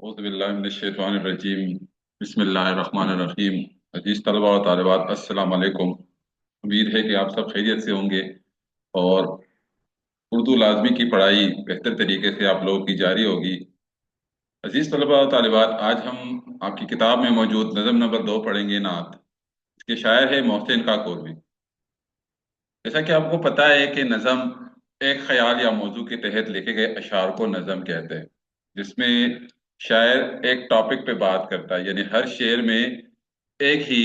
औज़ुबिल्लाहिमिनश्शैतानिर्रजीम बिस्मिल्लाहिर्रहमानिर्रहीम। अजीज तलबा और तालिबात, अस्सलाम वालेकुम। उम्मीद है कि आप सब खैरियत से होंगे और उर्दू लाजमी की पढ़ाई बेहतर तरीके से आप लोगों की जारी होगी। अजीज तलबा और तालिबात, आज हम आपकी किताब में मौजूद नज़म नंबर 2 पढ़ेंगे, नात। इसके शायर है मोहसिन काकोरवी। जैसा कि आपको पता है कि नज़म एक ख्याल या मौजू के तहत लिखे गए अशार को नज़म कहते हैं, जिसमें शायर एक टॉपिक पे बात करता है, यानी हर शेर में एक ही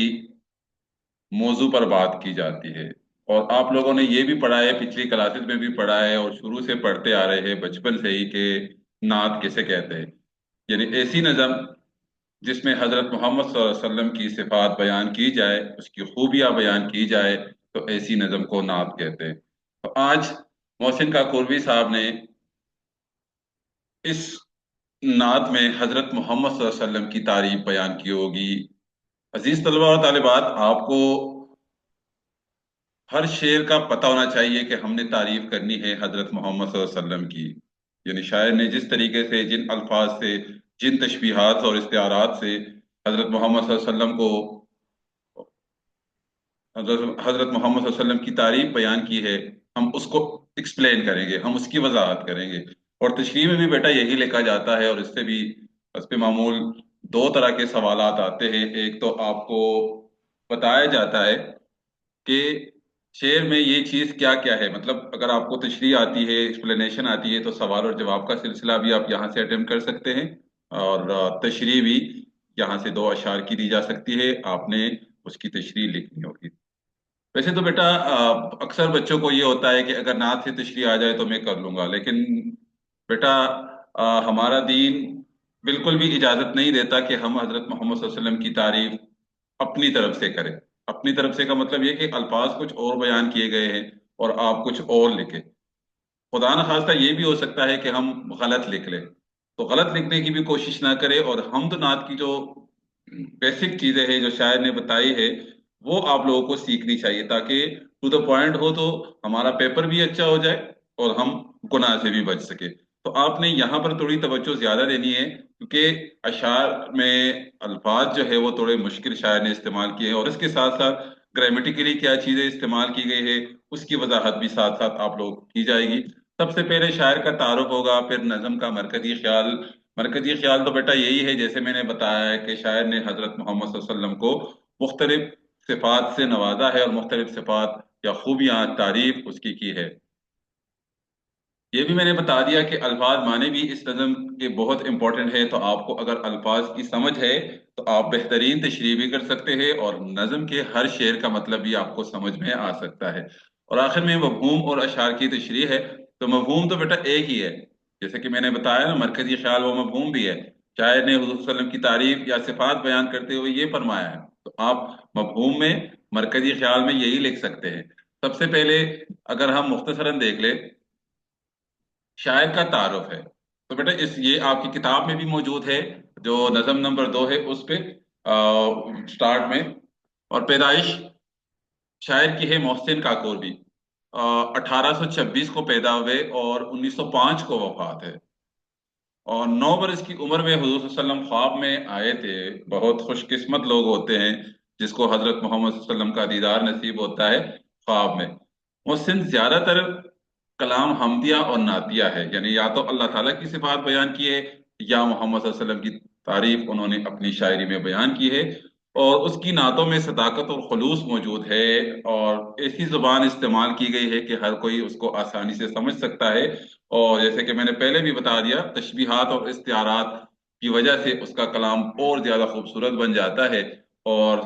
मौजू पर बात की जाती है। और आप लोगों ने ये भी पढ़ा है, पिछली क्लासेस में भी पढ़ा है और शुरू से पढ़ते आ रहे हैं बचपन से ही, कि नात किसे कहते हैं। यानी ऐसी नज़म जिसमें हजरत मोहम्मद सल्लल्लाहु अलैहि वसल्लम की सिफात बयान की जाए, उसकी खूबियां बयान की जाए, तो ऐसी नज़म को नात कहते हैं। तो आज मोहसिन काकोरवी साहब ने इस नात में हजरत मोहम्मद सल्लल्लाहु अलैहि वसल्लम की तारीफ बयान की होगी। अजीज तलबा और तालिबात, आपको हर शेर का पता होना चाहिए कि हमने तारीफ करनी है हजरत मोहम्मद सल्लल्लाहु अलैहि वसल्लम की। यानी शायर ने जिस तरीके से, जिन अल्फाज से, जिन तशबीहात और इस्तिआरात से हजरत मोहम्मद सल्लल्लाहु अलैहि वसल्लम को, हजरत मोहम्मद सल्लल्लाहु अलैहि वसल्लम की तारीफ बयान की है, हम उसको एक्सप्लेन करेंगे, हम उसकी वजाहत करेंगे। और तशरीह में भी बेटा यही लिखा जाता है, और इससे भी इस पे मामूल दो तरह के सवालात आते हैं। एक तो आपको बताया जाता है कि शेर में ये चीज क्या क्या है, मतलब अगर आपको तशरीह आती है, एक्सप्लेनेशन आती है, तो सवाल और जवाब का सिलसिला भी आप यहाँ से अटेम्प्ट कर सकते हैं। और तशरीह भी यहाँ से दो अशार की दी जा सकती है, आपने उसकी तशरीह लिखनी होगी। वैसे तो बेटा अक्सर बच्चों को ये होता है कि अगर नात से तशरीह आ जाए तो मैं कर लूंगा, लेकिन बेटा हमारा दीन बिल्कुल भी इजाजत नहीं देता कि हम हजरत मोहम्मद सल्लल्लाहु अलैहि वसल्लम की तारीफ अपनी तरफ से करें। अपनी तरफ से का मतलब ये कि अल्फाज कुछ और बयान किए गए हैं और आप कुछ और लिखें। खुदा न खास्ता ये भी हो सकता है कि हम गलत लिख लें, तो गलत लिखने की भी कोशिश ना करें। और हमद नात की जो बेसिक चीजें हैं जो शायर ने बताई है, वो आप लोगों को सीखनी चाहिए, ताकि टू द पॉइंट हो, तो हमारा पेपर भी अच्छा हो जाए और हम गुनाह से भी बच सके। तो आपने यहाँ पर थोड़ी तवज्जो ज्यादा देनी है, क्योंकि अशार में अल्फाज जो है वो थोड़े मुश्किल शायर ने इस्तेमाल किए हैं, और इसके साथ साथ ग्रामेटिकली क्या चीजें इस्तेमाल की गई है उसकी वजाहत भी साथ साथ आप लोग की जाएगी। सबसे पहले शायर का तारुफ होगा, फिर नज्म का मरकजी ख्याल। मरकजी ख्याल तो बेटा यही है, जैसे मैंने बताया है, कि शायर ने हजरत मोहम्मद सल्लल्लाहु अलैहि वसल्लम को मुख्तलिफ सिफात से नवाजा है और मुख्तलिफ सिफात या खूबियां, तारीफ उसकी की है। ये भी मैंने बता दिया कि अल्फाज माने भी इस नज़म के बहुत इंपॉर्टेंट है। तो आपको अगर अल्फाज की समझ है तो आप बेहतरीन तशरीह भी कर सकते हैं, और नज़म के हर शेर का मतलब भी आपको समझ में आ सकता है। और आखिर में मफहूम और अशार की तशरीह है। तो मफहूम तो बेटा एक ही है, जैसे कि मैंने बताया ना, मरकजी ख्याल वो मफहूम भी है। शायर ने हुजूर सल्लल्लाहु अलैहि वसल्लम की तारीफ या सिफात बयान करते हुए ये फरमाया है, तो आप मफहूम में, मरकजी ख्याल में यही लिख सकते हैं। सबसे पहले अगर हम मुख्तसरन देख ले शायर का तारुफ है, तो बेटा इस ये आपकी किताब में भी मौजूद है, जो नज़म नंबर 2 है उस पे स्टार्ट में। और पैदाइश शायर की है मोहसिन काकोरवी। 1826 को पैदा हुए और 1905 को वफात है। और 9 बरस की उम्र में हुजूर सल्लल्लाहु अलैहि वसल्लम ख्वाब में आए थे। बहुत खुशकिस्मत लोग होते हैं जिसको हजरत मोहम्मद सल्लल्लाहु अलैहि वसल्लम का दीदार नसीब होता है ख्वाब में। मोहसिन ज्यादातर कलाम हमदिया और नातिया है, यानी या तो अल्लाह ताला की सिफात बयान की है, या मोहम्मद सल्लल्लाहु अलैहि वसल्लम की तारीफ उन्होंने अपनी शायरी में बयान की है। और उसकी नातों में सदाकत और खुलूस मौजूद है, और ऐसी जुबान इस्तेमाल की गई है कि हर कोई उसको आसानी से समझ सकता है। और जैसे कि मैंने पहले भी बता दिया, तशबीहात और इस्तिआरात की वजह से उसका कलाम और ज्यादा खूबसूरत बन जाता है। और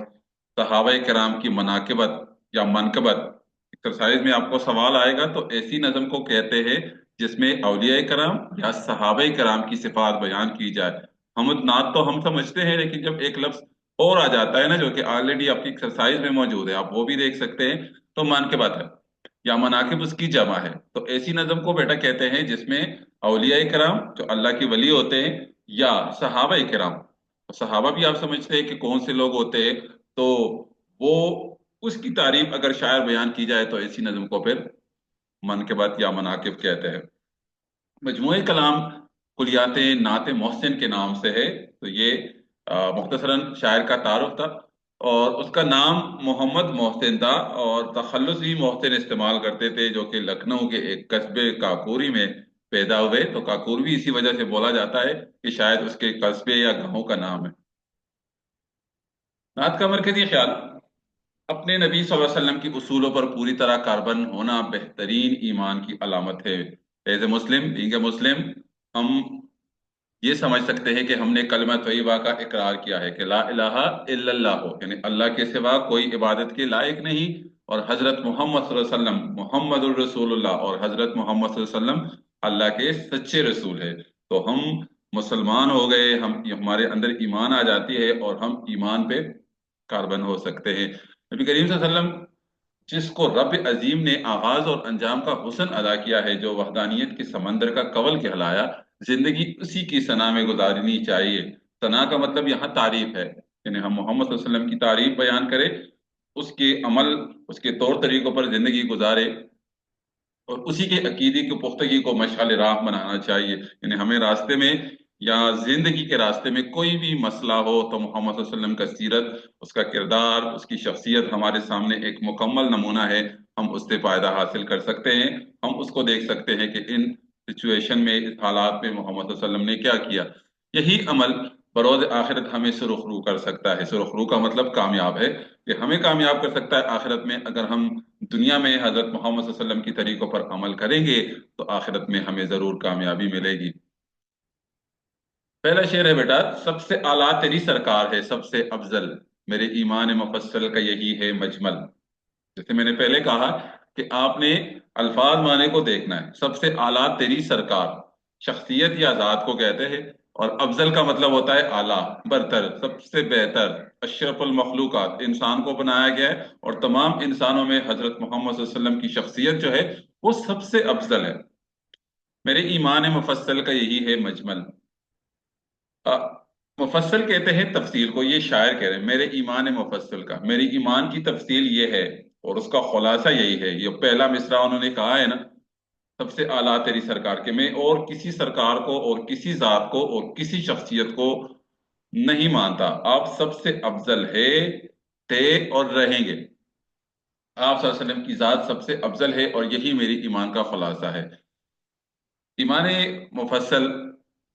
सहाबा किराम की मनाकिबत या मनकबत एक्सरसाइज में आपको सवाल आएगा, तो ऐसी नज़म को कहते हैं जिसमें औलिया कराम या सहाबा कराम की सिफात बयान की जाए। हम नात तो हम समझते हैं, लेकिन जब एक लफ्ज और आ जाता है ना, जो कि ऑलरेडी आपकी एक्सरसाइज में मौजूद है, आप वो भी देख सकते हैं, तो मान के बात है या मनाकिब उसकी जमा है। तो ऐसी नज़म को बेटा कहते हैं जिसमें औलिया कराम जो अल्लाह की वली होते हैं, या सहाबा कराम। तो सहाबा भी आप समझते हैं कि कौन से लोग होते हैं, तो वो उसकी तारीफ अगर शायर बयान की जाए तो ऐसी नज़म को फिर मन के बाद या मनाकिब कहते हैं। मजमूए कलाम कुलियात नात मोहसिन के नाम से है। तो ये मुख्तसरन शायर का तारुफ था, और उसका नाम मोहम्मद मोहसिन था, और तखल्लुसी मोहसिन इस्तेमाल करते थे, जो कि लखनऊ के एक कस्बे काकोरी में पैदा हुए। तो काकोरी भी इसी वजह से बोला जाता है कि शायद उसके कस्बे या गांव का नाम है। नात का मरकजी ख्याल अपने नबी सल्लल्लाहु अलैहि वसल्लम की उसूलों पर पूरी तरह कारबन होना बेहतरीन ईमान की अलामत है। As a Muslim, being a मुस्लिम, हम ये समझ सकते हैं कि हमने कलमा तैयबा का इकरार किया है कि ला इलाहा इल्लल्लाह हो, यानी अल्लाह के सिवा कोई इबादत के लायक नहीं, और हजरत मोहम्मद सल्लल्लाहु अलैहि वसल्लम मोहम्मदुर रसूलुल्लाह, और हजरत मोहम्मद सल्लल्लाहु अलैहि वसल्लम अल्लाह के सच्चे रसूल है। तो हम मुसलमान हो गए, हम हमारे अंदर ईमान आ जाती है, और हम ईमान पे कारबन हो सकते हैं। नबी करीम सल्लल्लाहु अलैहि वसल्लम, जिसको रब अजीम ने आगाज और अंजाम का हुस्न अदा किया है, जो वहदानियत के समंदर का कवल कहलाया, जिंदगी उसी की सना में गुजारनी चाहिए। सना का मतलब यहाँ तारीफ है, यानी हम मोहम्मद सल्लल्लाहु अलैहि वसल्लम की तारीफ बयान करें, उसके अमल, उसके तौर तरीकों पर जिंदगी गुजारे, और उसी के अकीदे की पुख्तगी को मशाल राह बनाना चाहिए। यानी हमें रास्ते में या जिंदगी के रास्ते में कोई भी मसला हो, तो मोहम्मद सल्लल्लाहु अलैहि वसल्लम का सीरत, उसका किरदार, उसकी शख्सियत हमारे सामने एक मुकम्मल नमूना है। हम उससे फायदा हासिल कर सकते हैं। हम उसको देख सकते हैं कि इन सिचुएशन में, इस हालात में मोहम्मद सल्लल्लाहु अलैहि वसल्लम ने क्या किया। यही अमल बरोज आखिरत हमें सुरखरू कर सकता है। सुरखरू का मतलब कामयाब है, कि हमें कामयाब कर सकता है आखिरत में। अगर हम दुनिया में हजरत मोहम्मद सल्लल्लाहु अलैहि वसल्लम की तरीकों पर अमल करेंगे, तो आखिरत में हमें जरूर कामयाबी मिलेगी। पहला शेर है बेटा, सबसे आला तेरी सरकार है सबसे अफजल, मेरे ईमान मुफस्सल का यही है मजमल। जैसे मैंने पहले कहा कि आपने अल्फाज माने को देखना है। सबसे आला तेरी सरकार, शख्सियत या जात को कहते हैं, और अफजल का मतलब होता है आला, बरतर, सबसे बेहतर। अशरफुल मखलूकात, इंसान को बनाया गया है, और तमाम इंसानों में हजरत मोहम्मद सल्लल्लाहु अलैहि वसल्लम की शख्सियत जो है, वो सबसे अफजल है। मेरे ईमान मुफस्सल का यही है मजमल। अ, मुफस्सल कहते हैं तफसील को, ये शायर कह रहे हैं मेरे ईमान मुफस्सल का, मेरी ईमान की तफसील ये है, और उसका खुलासा यही है। ये पहला मिसरा उन्होंने कहा है ना, सबसे आला तेरी सरकार के, मैं और किसी सरकार को और किसी जात को और किसी शख्सियत को नहीं मानता। आप सबसे अफजल है, थे और रहेंगे। आप सल्लल्लाहु अलैहि वसल्लम की जात सबसे अफजल है, और यही मेरी ईमान का खुलासा है। ईमान मुफस्सल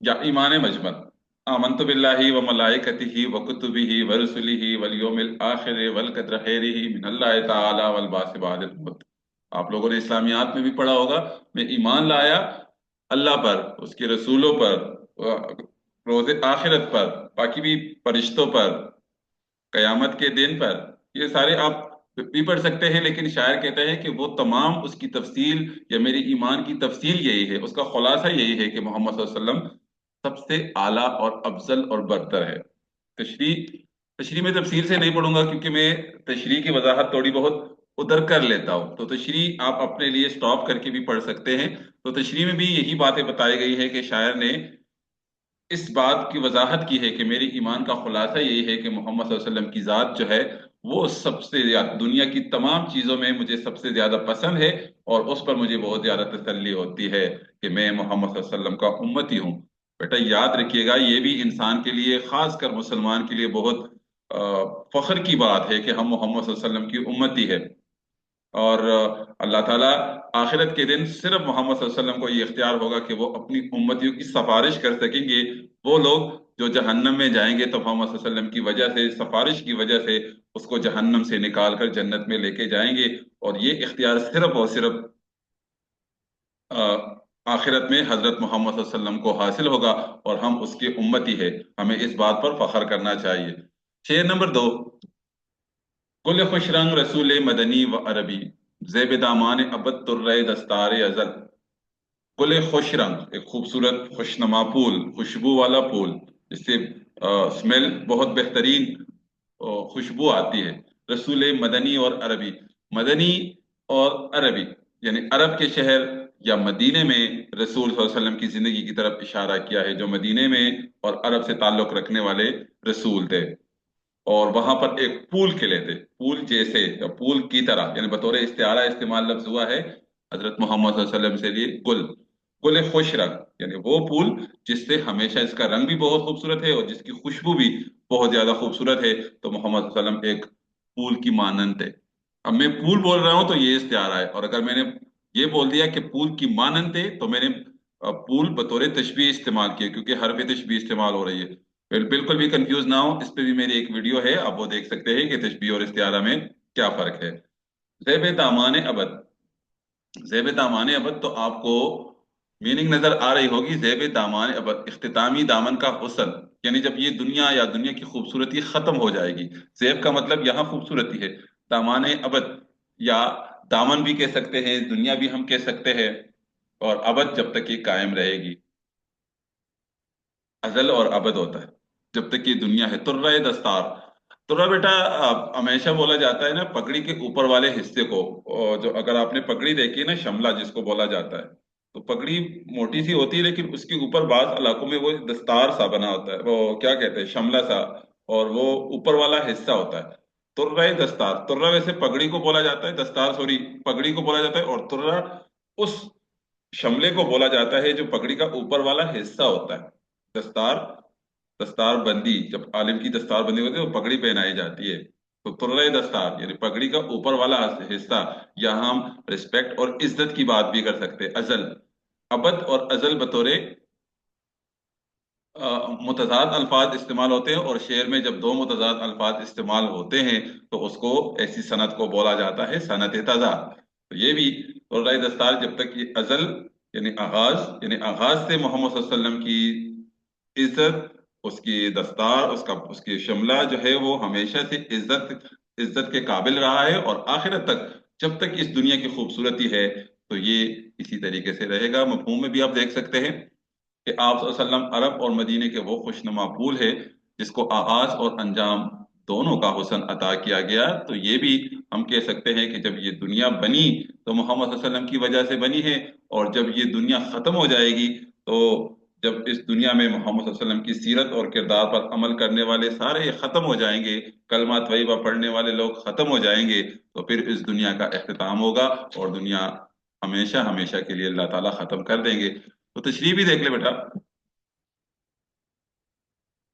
या ईमान मजमल, आमनतु बिल्लाहि व मलाइकतिही व कुतुबिही व रुसुलिही वल यौमिल आखिर वल कद्र खैरिही मिनल्लाहि तआला वल बास बादिल मौत। आप लोगों ने इस्लामियात में भी पढ़ा होगा, मैं ईमान लाया अल्लाह पर, उसके रसूलों पर, रोज़े आखिरत पर, बाकी भी फरिश्तों पर, कयामत के दिन पर। ये सारे आप भी पढ़ सकते हैं, लेकिन शायर कहते हैं कि वो तमाम, उसकी तफसील या मेरी ईमान की तफसील यही है, उसका खुलासा यही है कि मोहम्मद सल्लल्लाहु अलैहि वसल्लम सबसे आला और अफजल और बरतर है। तशरी तशरी में तफसील से नहीं पढ़ूंगा, क्योंकि मैं तशरी की वजाहत थोड़ी बहुत उधर कर लेता हूँ। तो तशरी आप अपने लिए स्टॉप करके भी पढ़ सकते हैं। तो तशरी में भी यही बातें बताई गई है कि शायर ने इस बात की वजाहत की है कि मेरी ईमान का खुलासा यही है कि मोहम्मद सल्लल्लाहु अलैहि वसल्लम की जात जो है, वो सबसे ज्यादा, दुनिया की तमाम चीजों में मुझे सबसे ज्यादा पसंद है, और उस पर मुझे बहुत ज्यादा तसल्ली होती है कि मैं मोहम्मद सल्लल्लाहु अलैहि वसल्लम का उम्मती हूँ। बेटा याद रखिएगा, ये भी इंसान के लिए, खासकर मुसलमान के लिए बहुत अ, फख्र की बात है कि हम मोहम्मद सल्लल्लाहु अलैहि वसल्लम की उम्मती है। और अल्लाह ताला आखिरत के दिन सिर्फ मोहम्मद सल्लल्लाहु अलैहि वसल्लम को ये इख्तियार होगा कि वो अपनी उम्मतियों की सिफारिश कर सकेंगे। वो लोग जो जहन्नम में जाएंगे, तो मोहम्मद सल्लल्लाहु अलैहि वसल्लम की वजह से, सिफारिश की वजह से, उसको जहन्नम से निकाल कर जन्नत में लेके जाएंगे। और ये इख्तियार सिर्फ और सिर्फ अ, आखिरत में हजरत मोहम्मद सल्लल्लाहु अलैहि वसल्लम को हासिल होगा, और हम उसके उम्मती है। हमें इस बात पर फख्र करना चाहिए। शेर नंबर 2, कुल खुश रंग रसूल मदनी व अरबी, जेब दामान अबद तुर्रे दस्तार अजल। गुल खुश रंग, एक खूबसूरत खुशनुमा फूल, खुशबू वाला फूल, जिससे स्मेल बहुत बेहतरीन खुशबू आती है। रसूल मदनी और अरबी, मदनी और अरबी, यानी अरब के शहर या मदीने में रसूल सल्लल्लाहु अलैहि वसल्लम की जिंदगी की तरफ इशारा किया है, जो मदीने में और अरब से ताल्लुक रखने वाले रसूल थे। और वहां पर एक पूल खिले थे, पूल जैसे या पूल की तरह, यानी बतौर इस्तिआरा इस्तेमाल लफ्ज हुआ है हजरत मोहम्मद सल्लल्लाहु अलैहि वसल्लम से लिए गुल। گل خوش رنگ، یعنی وہ پھول جس سے ہمیشہ اس کا رنگ بھی بہت خوبصورت ہے اور جس کی خوشبو بھی بہت زیادہ خوبصورت ہے، تو محمد صلی اللہ علیہ وسلم ایک پھول کی مانند ہے۔ اب میں پھول بول رہا ہوں تو یہ استعارہ ہے، اور اگر میں نے یہ بول دیا کہ پھول کی مانند ہے تو میں نے پھول بطور تشبیہ استعمال کیا، کیونکہ حرف تشبیہ استعمال ہو رہی ہے۔ بالکل بھی کنفیوز نہ ہو، اس پہ بھی میری ایک ویڈیو ہے، آپ وہ دیکھ سکتے ہیں کہ تشبیہ اور استعارہ میں کیا فرق ہے۔ زیب دامان ابد، زیب دامان ابد تو آپ کو میننگ نظر آ رہی ہوگی۔ زیب دامان ابد اختتامی دامن کا حسن، یعنی جب یہ دنیا یا دنیا کی خوبصورتی ختم ہو جائے گی۔ زیب کا مطلب یہاں خوبصورتی ہے، دامان ابد یا دامن بھی کہہ سکتے ہیں، دنیا بھی ہم کہہ سکتے ہیں، اور ابد جب تک یہ قائم رہے گی۔ ازل اور ابد ہوتا ہے جب تک یہ دنیا ہے۔ ترہ دستار، ترہ بیٹا ہمیشہ بولا جاتا ہے نا پگڑی کے اوپر والے حصے کو، اور جو اگر آپ نے پگڑی دیکھی ہے نا، شملہ جس کو بولا جاتا ہے، تو پگڑی موٹی سی ہوتی ہے لیکن اس کے اوپر بعض علاقوں میں وہ دستار سا بنا ہوتا ہے، وہ کیا کہتے ہیں، شملہ سا، اور وہ اوپر والا حصہ ہوتا ہے۔ ترہ دستار، ترہ ویسے پگڑی کو بولا جاتا ہے، دستار سوری پگڑی کو بولا جاتا ہے، اور ترہ اس شملے کو بولا جاتا ہے جو پگڑی کا اوپر والا حصہ ہوتا ہے۔ دستار، دستار بندی، جب عالم کی دستار بندی ہوتی ہے تو پگڑی پہنائی جاتی ہے، تو ترہ دستار یعنی پگڑی کا اوپر والا حصہ۔ یہاں ہم رسپیکٹ اور عزت کی بات بھی کر سکتے ہیں۔ ازل، ابد اور ازل بطور متضاد الفاظ استعمال ہوتے ہیں، اور شعر میں جب دو متضاد الفاظ استعمال ہوتے ہیں تو اس کو ایسی صنعت کو بولا جاتا ہے صنعت تضاد۔ تو یہ بھی ترہ دستار جب تک یہ ازل یعنی آغاز، یعنی آغاز سے محمد صلی اللہ علیہ وسلم کی عزت، اس کی دستار، اس کی شملہ جو ہے وہ ہمیشہ سے عزت کے قابل رہا ہے، اور آخرت تک جب تک اس دنیا کی خوبصورتی ہے تو یہ اسی طریقے سے رہے گا۔ مفہوم میں بھی آپ دیکھ سکتے ہیں کہ آپ صلی اللہ علیہ وسلم عرب اور مدینے کے وہ خوشنما پھول ہے جس کو آغاز اور انجام دونوں کا حسن عطا کیا گیا۔ تو یہ بھی ہم کہہ سکتے ہیں کہ جب یہ دنیا بنی تو محمد صلی اللہ علیہ وسلم کی وجہ سے بنی ہے، اور جب یہ دنیا ختم ہو جائے گی تو جب اس دنیا میں محمد صلی اللہ علیہ وسلم کی سیرت اور کردار پر عمل کرنے والے سارے ختم ہو جائیں گے، کلمہ طیبہ پڑھنے والے لوگ ختم ہو جائیں گے، تو پھر اس دنیا کا اختتام ہوگا اور دنیا ہمیشہ ہمیشہ کے لیے اللہ تعالیٰ ختم کر دیں گے۔ تو تشریح بھی دیکھ لے بیٹا،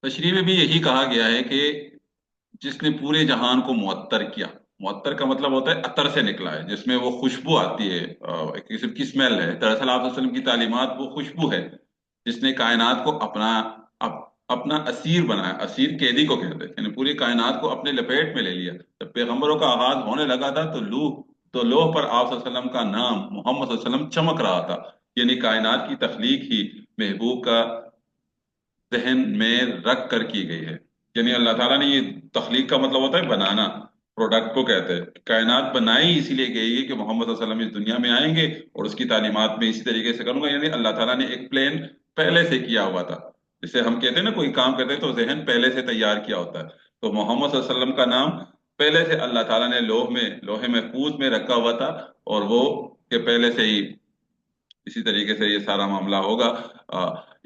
تشریح میں بھی یہی کہا گیا ہے کہ جس نے پورے جہان کو معطر کیا، معطر کا مطلب ہوتا ہے عطر سے نکلا ہے، جس میں وہ خوشبو آتی ہے، ایک قسم کی اسمیل ہے۔ دراصل آپ صلی اللہ علیہ وسلم کی تعلیمات وہ خوشبو ہے جس نے کائنات کو اپنا اسیر بنایا، اسیر قیدی کو کہتے ہیں، یعنی پوری کائنات کو اپنے لپیٹ میں لے لیا۔ جب پیغمبروں کا آغاز ہونے لگا تھا تو لوح پر آپ صلی اللہ علیہ وسلم کا نام محمد صلی اللہ علیہ وسلم چمک رہا تھا، یعنی کائنات کی تخلیق ہی محبوب کا ذہن میں رکھ کر کی گئی ہے۔ یعنی اللہ تعالیٰ نے یہ تخلیق کا مطلب ہوتا ہے بنانا، پروڈکٹ کو کہتے ہیں۔ کائنات بنائی اسی لیے گئی ہے کہ محمد صلی اللہ علیہ وسلم اس دنیا میں آئیں گے اور اس کی تعلیمات میں اسی طریقے سے کروں گا، یعنی اللہ تعالیٰ نے ایک پلان پہلے سے کیا ہوا تھا۔ جسے ہم کہتے ہیں نا کوئی کام کرتے ہیں تو ذہن پہلے سے تیار کیا ہوتا ہے، تو محمد صلی اللہ علیہ وسلم کا نام پہلے سے اللہ تعالیٰ نے لوح محفوظ میں رکھا ہوا تھا، اور وہ کہ پہلے سے ہی اسی طریقے سے یہ سارا معاملہ ہوگا۔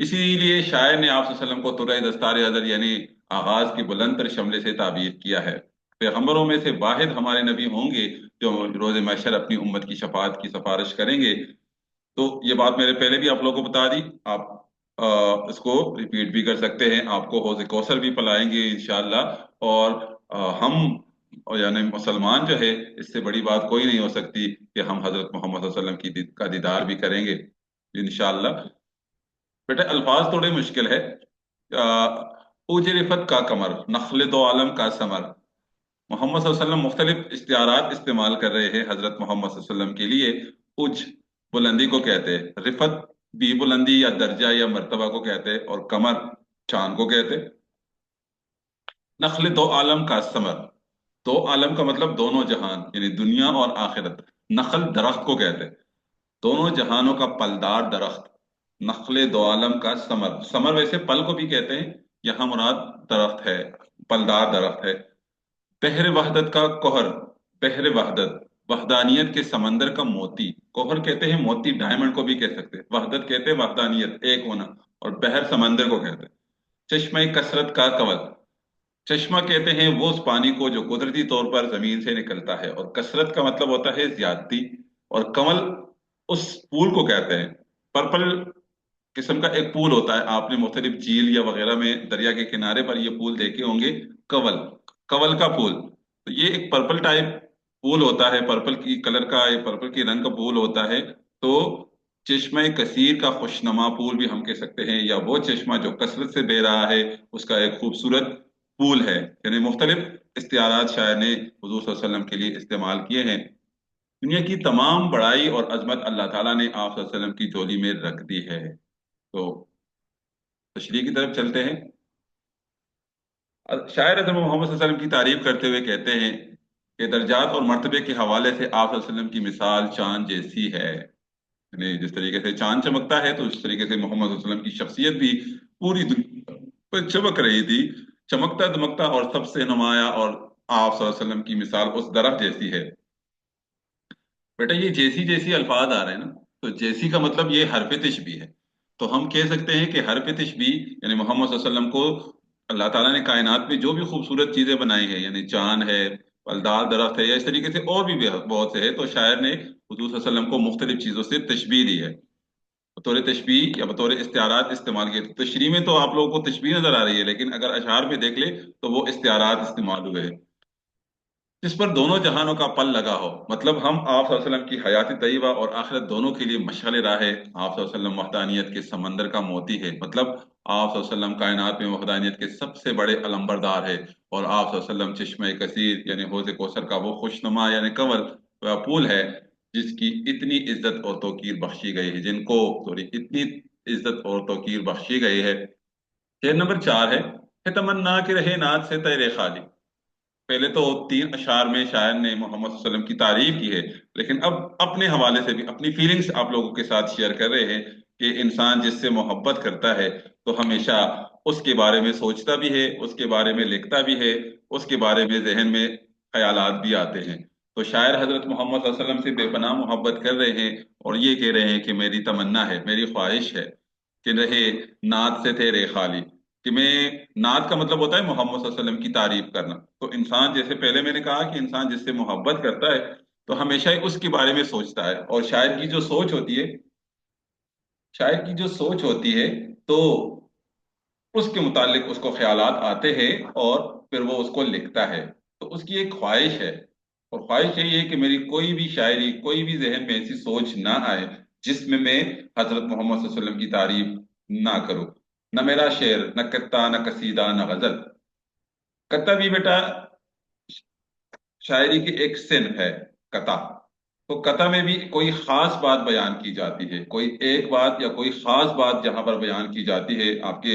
اسی لیے شاعر نے آپ صلی اللہ علیہ وسلم کو ترہ دستار ازل یعنی آغاز کی بلند تر شملے سے تعبیر کیا ہے۔ پیغمبروں میں سے واحد ہمارے نبی ہوں گے جو روز محشر اپنی امت کی شفاعت کی سفارش کریں گے۔ تو یہ بات میں نے پہلے بھی آپ لوگوں کو بتا دی، آپ اس کو ریپیٹ بھی کر سکتے ہیں۔ آپ کو حوض کوثر بھی پلائیں گے انشاءاللہ، اور ہم یعنی مسلمان جو ہے، اس سے بڑی بات کوئی نہیں ہو سکتی کہ ہم حضرت محمد صلی اللہ علیہ وسلم کی کا دیدار بھی کریں گے انشاءاللہ۔ بیٹا الفاظ تھوڑے مشکل ہے۔ اوج رفت کا کمر، نخل دو عالم کا ثمر۔ محمد صلی اللہ علیہ وسلم مختلف استعارات استعمال کر رہے ہیں حضرت محمد صلی اللہ علیہ وسلم کے لیے۔ اوج بلندی کو کہتے ہیں، رفت بھی بلندی یا درجہ یا مرتبہ کو کہتے ہیں، اور کمر چاند کو کہتے ہیں۔ نخل دو عالم کا ثمر، دو عالم کا مطلب دونوں جہان، یعنی دنیا اور آخرت۔ نخل درخت کو کہتے ہیں، دونوں جہانوں کا پلدار درخت۔ نخل دو عالم کا ثمر، ثمر ویسے پل کو بھی کہتے ہیں، یہاں مراد درخت ہے، پلدار درخت ہے۔ بحر وحدت کا کوہر، بحر وحدت وحدانیت کے سمندر کا موتی، کوہر کہتے ہیں موتی، ڈائمنڈ کو بھی کہہ سکتے ہیں، وحدت کہتے ہیں وحدانیت ایک ہونا، اور بحر سمندر کو کہتے ہیں۔ چشمہ کثرت کا کول، چشمہ کہتے ہیں وہ اس پانی کو جو قدرتی طور پر زمین سے نکلتا ہے، اور کثرت کا مطلب ہوتا ہے زیادتی، اور کمل اس پھول کو کہتے ہیں، पर्पल किस्म का एक पूल होता है, आपने मुख्तलिफ झील या वगैरह में दरिया के किनारे पर ये पूल देखे होंगे। कवल, कवल का पूल, तो ये एक पर्पल टाइप पूल होता है, पर्पल की कलर का, ये पर्पल के रंग का पूल होता है। तो चश्मे कसीर का खुशनुमा पूल भी हम कह सकते हैं, या वो चश्मा जो कसरत से बह रहा है उसका एक खूबसूरत पूल है। यानी मुख्तलिफ इस्तिआरात शायर ने हुजूर सल्लल्लाहु अलैहि वसल्लम के लिए इस्तेमाल किए हैं। दुनिया की तमाम बड़ाई और अजमत अल्लाह ताला ने आप सल्लल्लाहु अलैहि वसल्लम की झोली में रख दी है। तो तशरीह की तरफ चलते हैं। शायर हज़रत मोहम्मद सल्लल्लाहु अलैहि वसल्लम की तारीफ करते हुए कहते हैं कि दर्जात और मर्तबे के हवाले से आप सल्लल्लाहु अलैहि वसल्लम की मिसाल चांद जैसी है। यानी जिस तरीके से चांद चमकता है, तो उस तरीके से मोहम्मद सल्लल्लाहु अलैहि वसल्लम की शख्सियत भी पूरी दुनिया पर चमक रही थी, चमकता दमकता और सबसे नुमाया। और आप सल्लल्लाहु अलैहि वसल्लम की मिसाल उस दरख्त जैसी है। बेटा ये जैसी जैसी अल्फाज आ रहे हैं ना, तो जैसी का मतलब ये हरफ तशबीह है। तो हम कह सकते हैं कि हरफ तशबीह यानी मोहम्मद सल्लल्लाहु अलैहि वसल्लम को अल्लाह ताला ने कायनात में जो भी खूबसूरत चीजें बनाई है, यानी चांद है, फलदार दरख्त है, या इस तरीके से और भी बहुत से है, तो शायर ने हुजूर सल्लल्लाहु अलैहि वसल्लम को मुख्तलिफ चीजों से तशबीह दी है, बतौर तशबीह या बतौर इस्तिआरात इस्तेमाल किए। तो तशरीह में तो आप लोगों को तशबीह नजर आ रही है, लेकिन अगर अशआर में देख ले तो वो इस्तिआरात इस्तेमाल हुए हैं। जिस पर दोनों जहानों का पल लगा हो, मतलब हम आप सल्लल्लाहु अलैहि वसल्लम की हयात तय्यबा और आखिरत दोनों के लिए मशअल राह है। आप सल्लल्लाहु अलैहि वसल्लम वहदानियत के समंदर का मोती है, मतलब आप सल्लल्लाहु अलैहि वसल्लम कायनात में वहदानियत के सबसे बड़े अलंबरदार है। और आप सल्लल्लाहु अलैहि वसल्लम चश्मे कसीर यानी हौज़ कौसर का वो खुशनुमा यानी कंवल पूल है, जिसकी इतनी इज्जत और तौकीर बख्शी गई है, जिनको सॉरी इतनी इज्जत और तौकीर बख्शी गई है। शेर नंबर 4 है तमन्ना के रहे नाज से तेरे खाली। पहले तो 3 अशार में शायर ने मोहम्मद सल्लल्लाहु अलैहि वसल्लम की तारीफ की है, लेकिन अब अपने हवाले से भी अपनी फीलिंग्स आप लोगों के साथ शेयर कर रहे हैं कि इंसान जिससे मोहब्बत करता है तो हमेशा उसके बारे में सोचता भी है, उसके बारे में लिखता भी है, उसके बारे में जहन में ख्यालात भी आते हैं। तो शायर हजरत मोहम्मद सल्लल्लाहु अलैहि वसल्लम से बेपनाह मोहब्बत कर रहे हैं, और ये कह रहे हैं कि मेरी तमन्ना है, मेरी ख्वाहिश है कि रहे नात से तेरे खाली। कि मैं, नात का मतलब होता है मोहम्मद सल्लल्लाहु अलैहि वसल्लम की तारीफ करना। तो इंसान, जैसे पहले मैंने कहा कि इंसान जिससे मोहब्बत करता है तो हमेशा ही उसके बारे में सोचता है, और शायर की जो सोच होती है, शायर की जो सोच होती है, तो उसके मुतालिक उसको ख्यालात आते हैं और फिर वो उसको लिखता है। तो उसकी एक ख्वाहिश है, और ख्वाहिश यही है कि मेरी कोई भी शायरी, कोई भी जहन में ऐसी सोच ना आए जिसमें मैं हजरत मोहम्मद सल्लल्लाहु अलैहि वसल्लम की तारीफ ना करूं। न मेरा शेर, न कत्ता, न कसीदा, न गजल। कत्ता भी बेटा शायरी की एक सिन्फ है, कता। तो कता में भी कोई खास बात बयान की जाती है, कोई एक बात या कोई खास बात जहां पर बयान की जाती है। आपके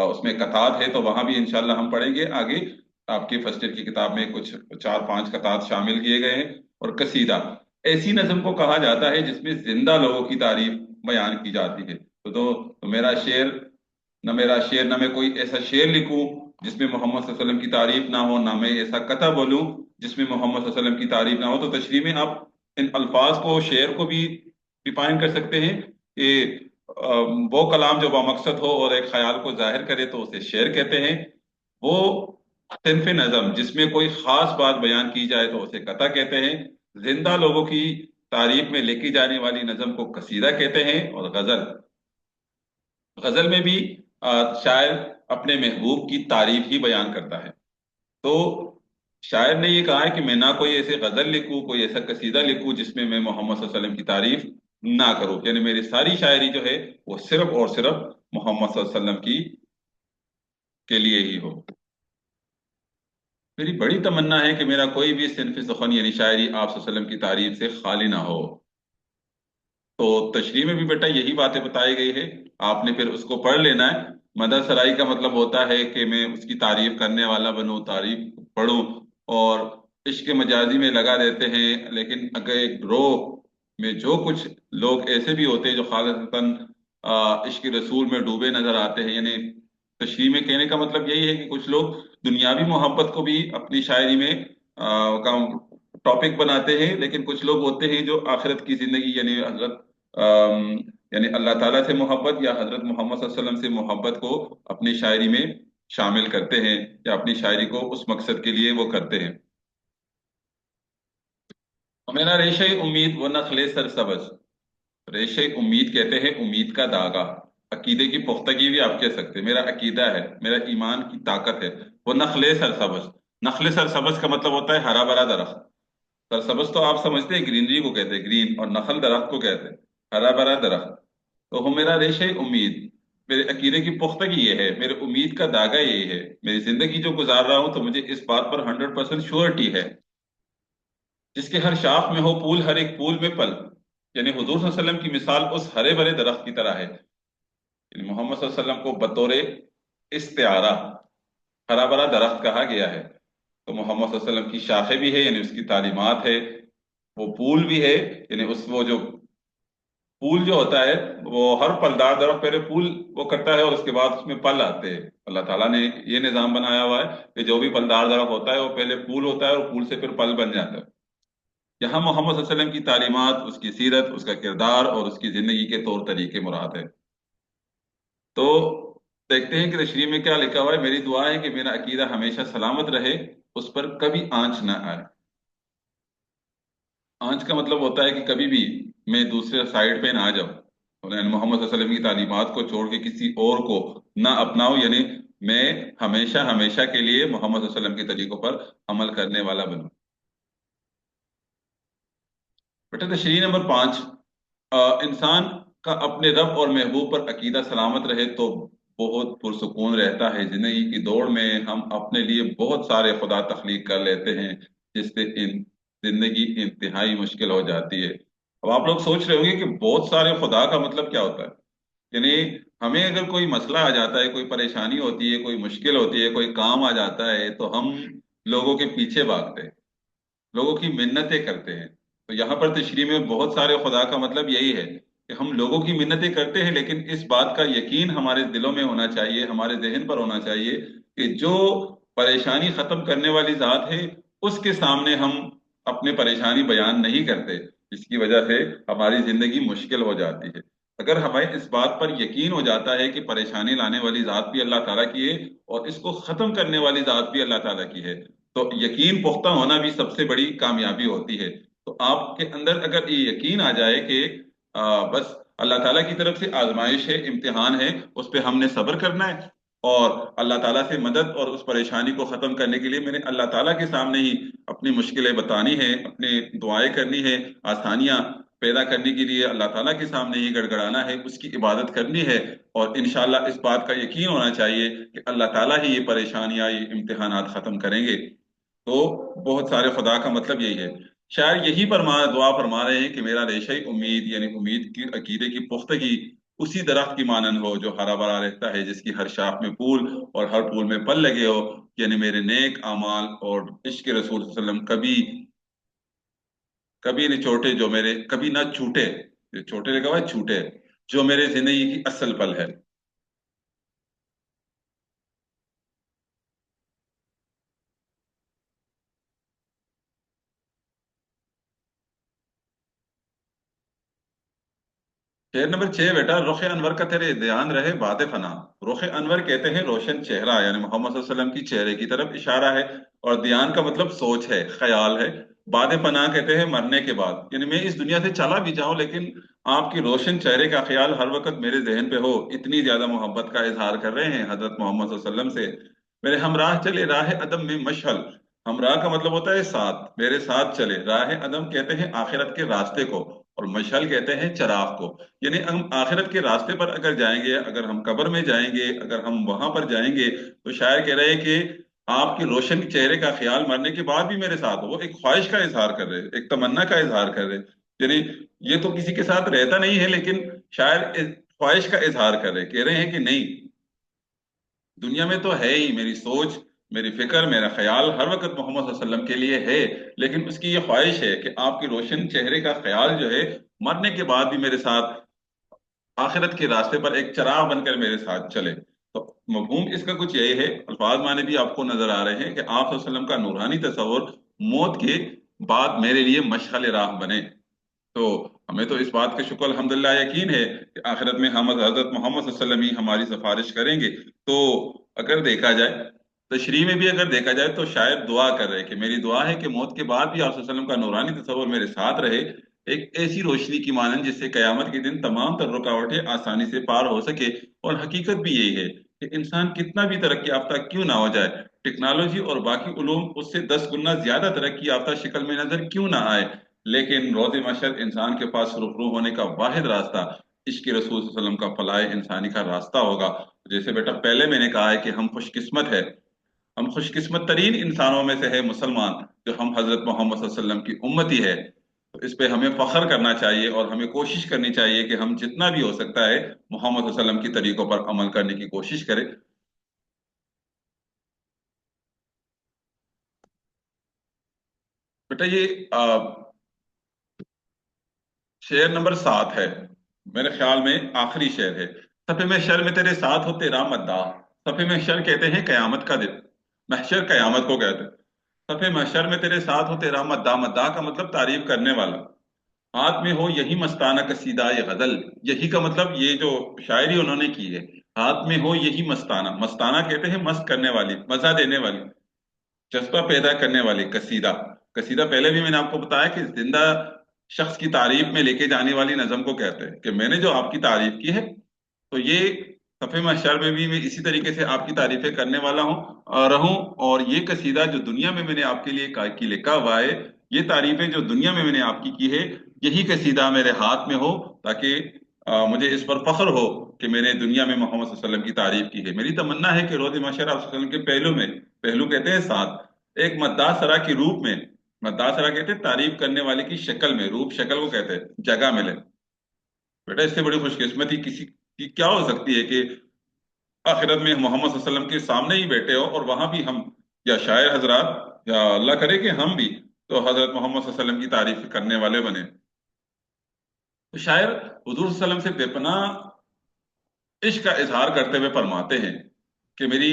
उसमें कतात है, तो वहां भी इंशाल्लाह हम पढ़ेंगे आगे। आपके फर्स्ट ईयर की किताब में कुछ 4-5 कतात शामिल किए गए हैं। और कसीदा ऐसी नज्म को कहा जाता है जिसमें जिंदा लोगों की तारीफ बयान की जाती है। तो मेरा शेर, न मेरा शेर, न मैं कोई ऐसा शेर लिखूं जिसमें मोहम्मद सल्लल्लाहु अलैहि वसल्लम की तारीफ ना हो, ना मैं ऐसा कथा बोलूं जिसमें मोहम्मद सल्लल्लाहु अलैहि वसल्लम की तारीफ ना हो। तो तशरीह में आप इन अल्फाज को, शेर को भी डिफाइन कर सकते हैं कि वो कलाम जो बामकसद हो और एक ख्याल को जाहिर करे तो उसे शेर कहते हैं। वो सिनफ नज़म जिसमें कोई खास बात बयान की जाए तो उसे कथा कहते हैं। जिंदा लोगों की तारीफ में लिखी जाने वाली नज़म को कसीदा कहते हैं। और गजल, गजल में भी शायर अपने महबूब की तारीफ ही बयान करता है। तो शायर ने ये कहा है कि मैं ना कोई ऐसे गजल लिखूं, कोई ऐसा कसीदा लिखूं जिसमें मैं मोहम्मद सल्लल्लाहु अलैहि वसल्लम की तारीफ ना करूं, यानी मेरी सारी शायरी जो है वो सिर्फ और सिर्फ मोहम्मद सल्लल्लाहु अलैहि वसल्लम की के लिए ही हो। मेरी बड़ी तमन्ना है कि मेरा कोई भी सिनफ सुखन यानी शायरी आप सल्लल्लाहु अलैहि वसल्लम की तारीफ से खाली ना हो। तो तशरीह में भी बेटा यही बातें बताई गई है, आपने फिर उसको पढ़ लेना है। मदह सराई का मतलब होता है कि मैं उसकी तारीफ करने वाला बनूं, तारीफ पढ़ूं। और इश्क मजाजी में लगा रहते हैं, लेकिन अगर एक ग्रोह में जो कुछ लोग ऐसे भी होते हैं जो खालिसन इश्क रसूल में डूबे नजर आते हैं, यानी तशरीह में कहने का मतलब यही है कि कुछ लोग दुनियावी मोहब्बत को भी अपनी शायरी में का टॉपिक बनाते हैं, लेकिन कुछ लोग होते हैं जो आखिरत की जिंदगी यानी हजरत यानी अल्लाह ताला से मोहब्बत या हजरत मोहम्मद सल्लल्लाहु अलैहि वसल्लम से मोहब्बत को अपनी शायरी में शामिल करते हैं, या अपनी शायरी को उस मकसद के लिए वो करते हैं। और मेरा रेशे उम्मीद वो नखले सरसब्ज, ریشے امید کہتے ہیں امید کا داغا، عقیدے کی پختگی بھی آپ کہہ سکتے ہیں، میرا عقیدہ ہے، میرا ایمان کی طاقت ہے، وہ نخل سرسبز، نخل سرسبز کا مطلب ہوتا ہے ہرا بھرا درخت، سرسبز تو آپ سمجھتے ہیں گرینری کو کہتے ہیں، گرین، اور نخل درخت کو کہتے ہیں، ہرا بھرا درخت، تو وہ میرا ریشے امید، میرے عقیدے کی پختگی یہ ہے، میرے امید کا داغا یہی ہے، میری زندگی جو گزار رہا ہوں تو مجھے اس بات پر 100% شیورٹی ہے، جس کے ہر شاخ میں ہو پھول، ہر ایک پھول میں پل، یعنی حضور صلی اللہ علیہ وسلم کی مثال اس ہرے بھرے درخت کی طرح ہے، یعنی محمد صلی اللہ علیہ وسلم کو بطور استعارہ ہرا بھرا درخت کہا گیا ہے، تو محمد صلی اللہ علیہ وسلم کی شاخیں بھی ہے یعنی اس کی تعلیمات ہے، وہ پھول بھی ہے، یعنی اس وہ جو پھول جو ہوتا ہے وہ ہر پلدار درخت پہلے پھول وہ کرتا ہے اور اس کے بعد اس میں پل آتے ہیں، اللہ تعالیٰ نے یہ نظام بنایا ہوا ہے کہ جو بھی پلدار درخت ہوتا ہے وہ پہلے پھول ہوتا ہے اور پھول سے پھر پل بن جاتا ہے، یہاں محمد صلی اللہ علیہ وسلم کی تعلیمات، اس کی سیرت، اس کا کردار اور اس کی زندگی کے طور طریقے مراد ہے۔ تو دیکھتے ہیں کہ تشریح میں کیا لکھا ہوا ہے، میری دعا ہے کہ میرا عقیدہ ہمیشہ سلامت رہے، اس پر کبھی آنچ نہ آئے۔ آنچ کا مطلب ہوتا ہے کہ کبھی بھی میں دوسرے سائڈ پہ نہ آ جاؤں، یعنی محمد صلی اللہ علیہ وسلم کی تعلیمات کو چھوڑ کے کسی اور کو نہ اپناؤں، یعنی میں ہمیشہ ہمیشہ کے لیے محمد صلی اللہ علیہ وسلم کے طریقوں پر عمل کرنے والا بنوں۔ بیٹا تشریح نمبر 5، انسان کا اپنے رب اور محبوب پر عقیدہ سلامت رہے تو بہت پرسکون رہتا ہے، زندگی کی دوڑ میں ہم اپنے لیے بہت سارے خدا تخلیق کر لیتے ہیں جس سے زندگی انتہائی مشکل ہو جاتی ہے۔ اب آپ لوگ سوچ رہے ہوں گے کہ بہت سارے خدا کا مطلب کیا ہوتا ہے، یعنی ہمیں اگر کوئی مسئلہ آ جاتا ہے، کوئی پریشانی ہوتی ہے، کوئی مشکل ہوتی ہے، کوئی کام آ جاتا ہے تو ہم لوگوں کے پیچھے بھاگتے ہیں، لوگوں کی منتیں کرتے ہیں، تو یہاں پر تشریح میں بہت سارے خدا کا مطلب یہی ہے کہ ہم لوگوں کی منتیں کرتے ہیں لیکن اس بات کا یقین ہمارے دلوں میں ہونا چاہیے، ہمارے ذہن پر ہونا چاہیے کہ جو پریشانی ختم کرنے والی ذات ہے اس کے سامنے ہم اپنے پریشانی بیان نہیں کرتے، جس کی وجہ سے ہماری زندگی مشکل ہو جاتی ہے۔ اگر ہمیں اس بات پر یقین ہو جاتا ہے کہ پریشانی لانے والی ذات بھی اللہ تعالیٰ کی ہے اور اس کو ختم کرنے والی ذات بھی اللہ تعالیٰ کی ہے، تو یقین پختہ ہونا بھی سب سے بڑی کامیابی ہوتی ہے۔ تو آپ کے اندر اگر یہ یقین آ جائے کہ بس اللہ تعالیٰ کی طرف سے آزمائش ہے، امتحان ہے، اس پہ ہم نے صبر کرنا ہے اور اللہ تعالیٰ سے مدد اور اس پریشانی کو ختم کرنے کے لیے میں نے اللہ تعالیٰ کے سامنے ہی اپنی مشکلیں بتانی ہے، اپنی دعائیں کرنی ہے، آسانیاں پیدا کرنے کے لیے اللہ تعالیٰ کے سامنے ہی گڑگڑانا ہے، اس کی عبادت کرنی ہے، اور انشاءاللہ اس بات کا یقین ہونا چاہیے کہ اللہ تعالیٰ ہی یہ پریشانیاں، یہ امتحانات ختم کریں گے۔ تو بہت سارے خدا کا مطلب یہی ہے، شاید یہی دعا فرما رہے ہیں کہ میرا ریشہ امید یعنی امید کی عقیدے کی پختگی اسی درخت کی مانند ہو جو ہرا بھرا رہتا ہے، جس کی ہر شاخ میں پھول اور ہر پھول میں پھل لگے ہو، یعنی میرے نیک اعمال اور عشق رسول صلی اللہ علیہ وسلم کبھی کبھی نہیں چھوٹے، جو میرے کبھی نہ چھوٹے، چھوٹے لگا ہوا ہے چھوٹے، جو میرے زندگی کی اصل پل ہے۔ شعر نمبر 6 بیٹا، رخ انور کا تیرے دھیان رہے باد فنا، رخ انور کہتے ہیں روشن چہرہ، یعنی محمد صلی اللہ علیہ وسلم کی چہرے کی طرف اشارہ ہے، اور دھیان کا مطلب سوچ ہے، خیال ہے، باد فنا کہتے ہیں مرنے کے بعد، یعنی میں اس دنیا سے چلا بھی جاؤں لیکن آپ کی روشن چہرے کا خیال ہر وقت میرے ذہن پہ ہو، اتنی زیادہ محبت کا اظہار کر رہے ہیں حضرت محمد صلی اللہ علیہ وسلم سے۔ میرے ہمراہ چلے راہ عدم میں مشعل، ہمراہ کا مطلب ہوتا ہے ساتھ، میرے ساتھ چلے، راہ عدم کہتے ہیں آخرت کے راستے کو، اور مشعل کہتے ہیں چراغ کو، یعنی ہم آخرت کے راستے پر اگر جائیں گے، اگر ہم قبر میں جائیں گے، اگر ہم وہاں پر جائیں گے، تو شاعر کہہ رہے ہیں کہ آپ کی روشن چہرے کا خیال مرنے کے بعد بھی میرے ساتھ ہو، وہ ایک خواہش کا اظہار کر رہے، ایک تمنا کا اظہار کر رہے، یعنی یہ تو کسی کے ساتھ رہتا نہیں ہے لیکن شاعر خواہش کا اظہار کر رہے، کہہ رہے ہیں کہ نہیں، دنیا میں تو ہے ہی، میری سوچ، میری فکر، میرا خیال ہر وقت محمد صلی اللہ علیہ وسلم کے لیے ہے، لیکن اس کی یہ خواہش ہے کہ آپ کی روشن چہرے کا خیال جو ہے مرنے کے بعد بھی میرے ساتھ آخرت کے راستے پر ایک چراغ بن کر میرے ساتھ چلے۔ تو مفہوم اس کا کچھ یہی ہے، الفاظ معنی بھی آپ کو نظر آ رہے ہیں کہ آپ صلی اللہ علیہ وسلم کا نورانی تصور موت کے بعد میرے لیے مشعل راہ بنے۔ تو ہمیں تو اس بات کا شکر الحمدللہ یقین ہے کہ آخرت میں ہم حضرت محمد صلی اللہ علیہ وسلم ہی ہماری سفارش کریں گے۔ تو اگر دیکھا جائے، تشریح میں بھی اگر دیکھا جائے تو شاید دعا کر رہے کہ میری دعا ہے کہ موت کے بعد بھی آپ صلی اللہ علیہ وسلم کا نورانی تصور میرے ساتھ رہے، ایک ایسی روشنی کی مانند جس سے قیامت کے دن تمام تر رکاوٹیں آسانی سے پار ہو سکے۔ اور حقیقت بھی یہی ہے کہ انسان کتنا بھی ترقی یافتہ کیوں نہ ہو جائے، ٹیکنالوجی اور باقی علوم اس سے 10 گنا زیادہ ترقی یافتہ شکل میں نظر کیوں نہ آئے، لیکن روز محشر انسان کے پاس سرخرو ہونے کا واحد راستہ عشق رسول صلی اللہ علیہ وسلم کا فلاح انسانی کا راستہ ہوگا۔ جیسے بیٹا پہلے میں نے کہا ہے کہ ہم خوش قسمت ہے، ہم خوش قسمت ترین انسانوں میں سے ہے مسلمان، جو ہم حضرت محمد صلی اللہ علیہ وسلم کی امتی ہے۔ تو اس پہ ہمیں فخر کرنا چاہیے اور ہمیں کوشش کرنی چاہیے کہ ہم جتنا بھی ہو سکتا ہے محمد صلی اللہ علیہ وسلم کی طریقوں پر عمل کرنے کی کوشش کریں۔ بیٹا یہ شعر نمبر 7 ہے، میرے خیال میں آخری شعر ہے۔ صفے میں شر میں تیرے ساتھ ہو تیرا مداح، صفے میں شر کہتے ہیں قیامت کا دن، محشر قیامت کو کہتے ہیں۔ صفے محشر میں تیرے ساتھ ہو تیرا مداح، مداح کا مطلب تعریف کرنے والا، ہاتھ میں ہو یہی مستانہ قصیدہ یہ غزل، یہی کا مطلب یہ جو شاعری انہوں نے کی ہے، ہاتھ میں ہو یہی مستانہ، مستانہ کہتے ہیں مست کرنے والی، مزہ دینے والی، جذبہ پیدا کرنے والی قصیدہ۔ قصیدہ پہلے بھی میں نے آپ کو بتایا کہ زندہ شخص کی تعریف میں لے کے جانے والی نظم کو کہتے ہیں، کہ میں نے جو آپ کی تعریف کی ہے تو یہ صفحے محشر میں بھی میں اسی طریقے سے آپ کی تعریفیں کرنے والا ہوں اور رہوں، اور یہ قصیدہ جو دنیا میں میں نے آپ کے لیے کی لکھا ہوا ہے، یہ تعریفیں جو دنیا میں میں نے آپ کی ہے، یہی قصیدہ میرے ہاتھ میں ہو، تاکہ مجھے اس پر فخر ہو کہ میں نے دنیا میں محمد صلی اللہ علیہ وسلم کی تعریف کی ہے۔ میری تمنا ہے کہ روز محشر آپ صلی اللہ علیہ وسلم کے پہلو میں، پہلو کہتے ہیں ساتھ، ایک مداح سرا کے روپ میں، مداح سرا کہتے ہیں تعریف کرنے والے کی شکل میں، روپ شکل کو کہتے ہیں، جگہ ملے۔ بیٹا اس سے بڑی خوش قسمتی کسی کی کیا ہو سکتی ہے کہ آخرت میں محمد صلی اللہ علیہ وسلم کے سامنے ہی بیٹھے ہو اور وہاں بھی ہم، یا شاعر حضرات، یا اللہ کرے کہ ہم بھی تو حضرت محمد صلی اللہ علیہ وسلم کی تعریف کرنے والے بنے۔ تو شاعر حضور صلی اللہ علیہ وسلم سے بے پناہ عشق کا اظہار کرتے ہوئے فرماتے ہیں کہ میری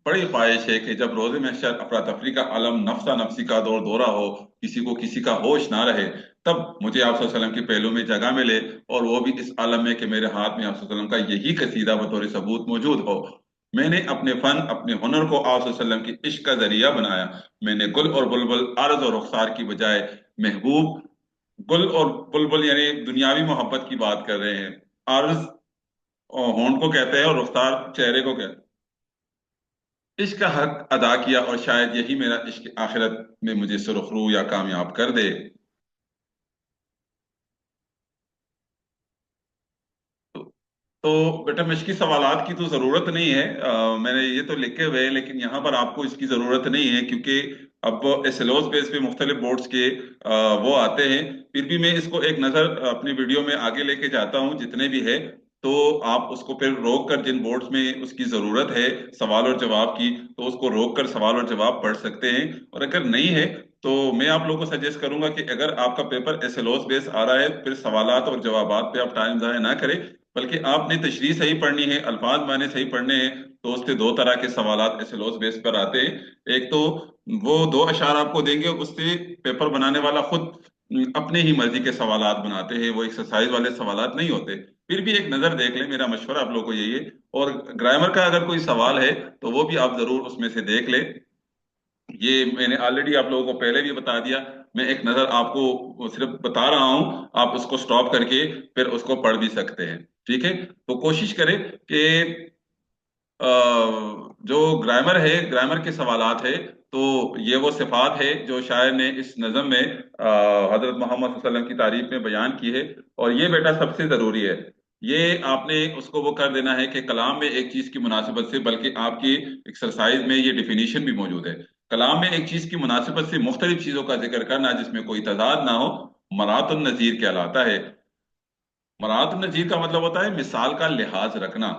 بڑی خواہش ہے کہ جب روز محشر افراتفری کا عالم، نفسا نفسی کا دور دورہ ہو، کسی کو کسی کا ہوش نہ رہے، تب مجھے آپ صلی اللہ علیہ وسلم کے پہلو میں جگہ ملے، اور وہ بھی اس عالم میں کہ میرے ہاتھ میں آپ صلی اللہ علیہ وسلم کا یہی قصیدہ بطور ثبوت موجود ہو۔ میں نے اپنے فن، اپنے ہنر کو آپ صلی اللہ علیہ وسلم کی عشق کا ذریعہ بنایا۔ میں نے گل اور بلبل، عرض اور رخسار کی بجائے محبوب، گل اور بلبل یعنی دنیاوی محبت کی بات کر رہے ہیں، عرض اور ہونٹ کو کہتے ہیں اور رخسار چہرے کو کہتے ہیں، عشق کا حق ادا کیا، اور شاید یہی میرا عشق آخرت میں مجھے سرخرو یا کامیاب کر دے۔ تو بیٹا مشکی سوالات کی تو ضرورت نہیں ہے، میں نے یہ تو لکھے ہوئے ہیں، لیکن یہاں پر آپ کو اس کی ضرورت نہیں ہے، کیونکہ اب ایسلوز بیس پہ مختلف بورڈز کے وہ آتے ہیں۔ پھر بھی میں اس کو ایک نظر اپنی ویڈیو میں آگے لے کے جاتا ہوں جتنے بھی ہے، تو آپ اس کو پھر روک کر، جن بورڈز میں اس کی ضرورت ہے سوال اور جواب کی، تو اس کو روک کر سوال اور جواب پڑھ سکتے ہیں، اور اگر نہیں ہے تو میں آپ لوگوں کو سجیسٹ کروں گا کہ اگر آپ کا پیپر ایسلوز بیس آ رہا ہے، پھر سوالات اور جوابات پہ آپ ٹائم ضائع نہ کریں، بلکہ آپ نے تشریح صحیح پڑھنی ہے، الفاظ معنی صحیح پڑھنے ہیں۔ تو اس سے دو طرح کے سوالات ایسلوز بیس پر آتے ہیں، ایک تو وہ دو اشعار آپ کو دیں گے، اس سے پیپر بنانے والا خود اپنے ہی مرضی کے سوالات بناتے ہیں، وہ ایکسرسائز والے سوالات نہیں ہوتے۔ پھر بھی ایک نظر دیکھ لیں، میرا مشورہ آپ لوگوں کو یہی ہے، اور گرامر کا اگر کوئی سوال ہے تو وہ بھی آپ ضرور اس میں سے دیکھ لیں۔ یہ میں نے آلریڈی آپ لوگوں کو پہلے بھی بتا دیا، میں ایک نظر آپ کو صرف بتا رہا ہوں، آپ اس کو سٹاپ کر کے پھر اس کو پڑھ بھی سکتے ہیں، ٹھیک ہے؟ تو کوشش کریں کہ جو گرامر ہے، گرامر کے سوالات ہے، تو یہ وہ صفات ہے جو شاعر نے اس نظم میں حضرت محمد صلی اللہ علیہ وسلم کی تعریف میں بیان کی ہے، اور یہ بیٹا سب سے ضروری ہے۔ یہ آپ نے اس کو وہ کر دینا ہے کہ کلام میں ایک چیز کی مناسبت سے، بلکہ آپ کی ایکسرسائز میں یہ ڈیفینیشن بھی موجود ہے، کلام میں ایک چیز کی مناسبت سے مختلف چیزوں کا ذکر کرنا جس میں کوئی تضاد نہ ہو، مرات النظیر کہلاتا ہے۔ مرات النظیر کا مطلب ہوتا ہے مثال کا لحاظ رکھنا،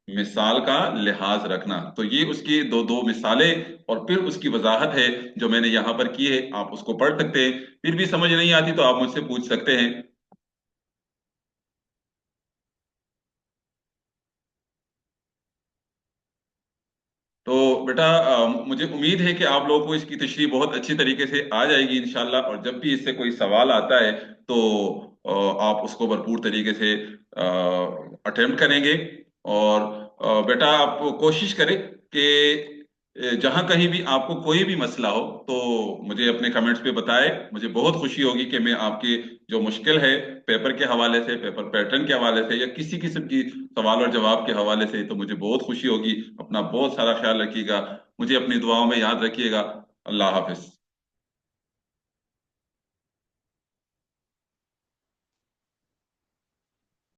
مثال کا لحاظ رکھنا۔ تو یہ اس کی دو دو مثالیں اور پھر اس کی وضاحت ہے جو میں نے یہاں پر کی ہے، آپ اس کو پڑھ سکتے ہیں۔ پھر بھی سمجھ نہیں آتی تو آپ مجھ سے پوچھ سکتے ہیں۔ تو بیٹا مجھے امید ہے کہ آپ لوگوں کو اس کی تشریح بہت اچھی طریقے سے آ جائے گی انشاءاللہ، اور جب بھی اس سے کوئی سوال آتا ہے تو آپ اس کو بھرپور طریقے سے اٹیمپٹ کریں گے۔ اور بیٹا آپ کوشش کریں کہ جہاں کہیں بھی آپ کو کوئی بھی مسئلہ ہو تو مجھے اپنے کمنٹس پہ بتائے، مجھے بہت خوشی ہوگی کہ میں آپ کے جو مشکل ہے پیپر کے حوالے سے، پیپر پیٹرن کے حوالے سے، یا کسی قسم کی سوال اور جواب کے حوالے سے، تو مجھے بہت خوشی ہوگی۔ اپنا بہت سارا خیال رکھیے گا، مجھے اپنی دعاؤں میں یاد رکھیے گا۔ اللہ حافظ۔